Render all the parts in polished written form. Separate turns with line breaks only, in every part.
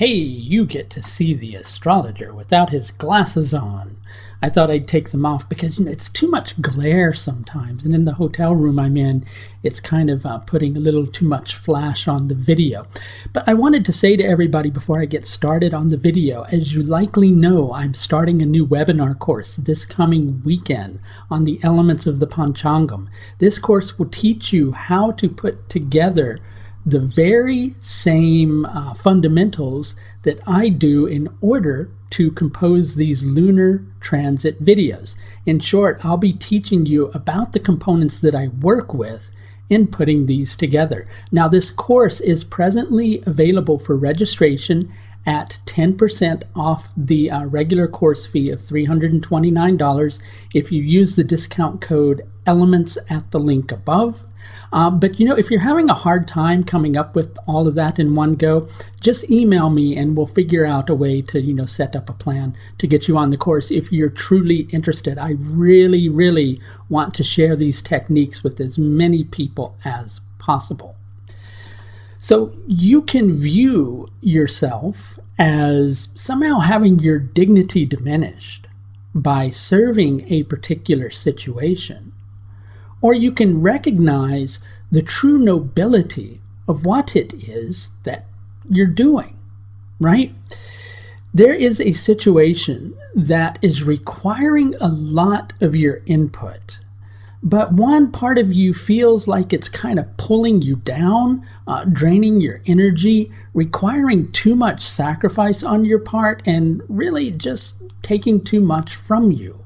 Hey, you get to see the astrologer without his glasses on. I thought I'd take them off because, it's too much glare sometimes. And in the hotel room I'm in, it's kind of putting a little too much flash on the video. But I wanted to say to everybody before I get started on the video, as you likely know, I'm starting a new webinar course this coming weekend on the elements of the Panchangam. This course will teach you how to put together the very same fundamentals that I do in order to compose these lunar transit videos. In short, I'll be teaching you about the components that I work with in putting these together. Now, this course is presently available for registration at 10% off the regular course fee of $329 if you use the discount code ELEMENTS at the link above. But if you're having a hard time coming up with all of that in one go, just email me and we'll figure out a way to, set up a plan to get you on the course if you're truly interested. I really, really want to share these techniques with as many people as possible. So you can view yourself as somehow having your dignity diminished by serving a particular situation. Or you can recognize the true nobility of what it is that you're doing, right? There is a situation that is requiring a lot of your input, but one part of you feels like it's kind of pulling you down, draining your energy, requiring too much sacrifice on your part, and really just taking too much from you.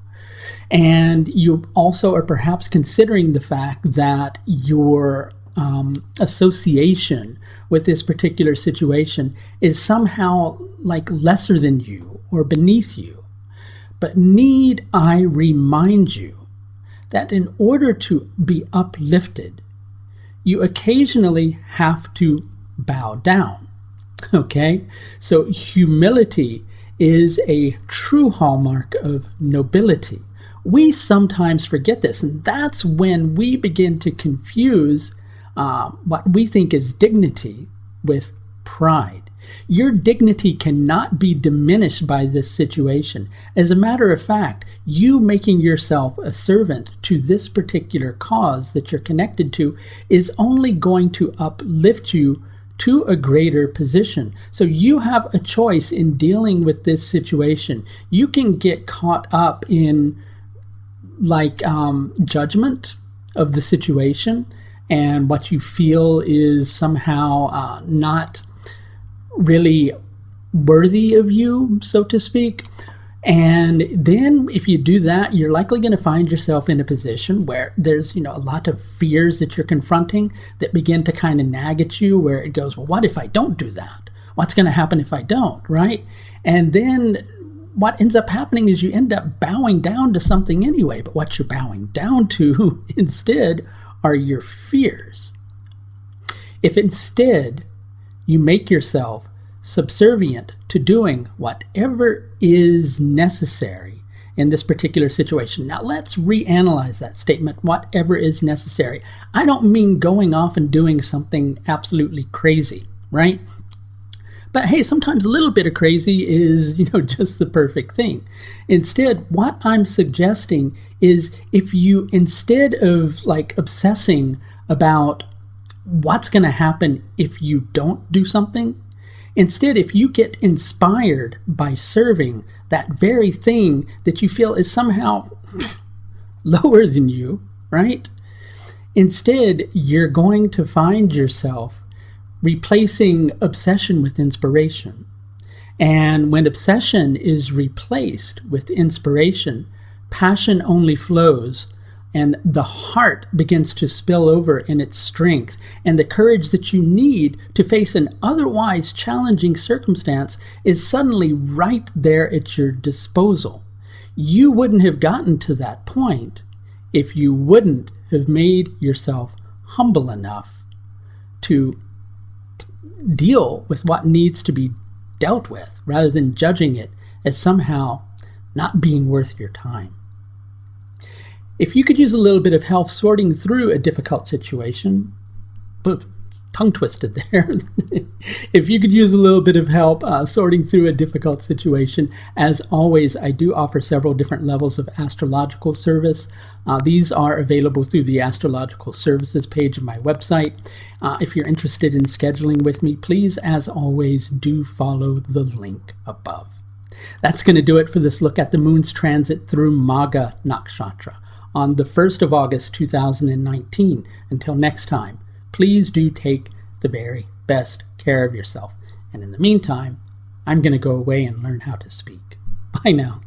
And you also are perhaps considering the fact that your association with this particular situation is somehow like lesser than you or beneath you. But need I remind you that in order to be uplifted, you occasionally have to bow down. Okay? So humility is a true hallmark of nobility. We sometimes forget this, and that's when we begin to confuse what we think is dignity with pride. Your dignity cannot be diminished by this situation. As a matter of fact, you making yourself a servant to this particular cause that you're connected to is only going to uplift you to a greater position. So you have a choice in dealing with this situation. You can get caught up in judgment of the situation and what you feel is somehow not really worthy of you, so to speak. And then if you do that, you're likely going to find yourself in a position where there's, a lot of fears that you're confronting that begin to kind of nag at you, where it goes, well, what if I don't do that? What's going to happen if I don't, right? And then what ends up happening is you end up bowing down to something anyway, but what you're bowing down to instead are your fears. If instead you make yourself subservient to doing whatever is necessary in this particular situation. Now let's reanalyze that statement, whatever is necessary. I don't mean going off and doing something absolutely crazy, right? But hey, sometimes a little bit of crazy is, just the perfect thing. Instead, what I'm suggesting is if you, instead of obsessing about what's going to happen if you don't do something, instead, if you get inspired by serving that very thing that you feel is somehow lower than you, right? Instead, you're going to find yourself replacing obsession with inspiration. And when obsession is replaced with inspiration, passion only flows, and the heart begins to spill over in its strength, and the courage that you need to face an otherwise challenging circumstance is suddenly right there at your disposal. You wouldn't have gotten to that point if you wouldn't have made yourself humble enough to deal with what needs to be dealt with, rather than judging it as somehow not being worth your time. If you could use a little bit of help sorting through a difficult situation, tongue twisted there. If you could use a little bit of help sorting through a difficult situation, as always, I do offer several different levels of astrological service. These are available through the astrological services page of my website. If you're interested in scheduling with me, please, as always, do follow the link above. That's going to do it for this look at the moon's transit through Magha Nakshatra on the 1st of August 2019. Until next time, please do take the very best care of yourself. And in the meantime, I'm going to go away and learn how to speak. Bye now.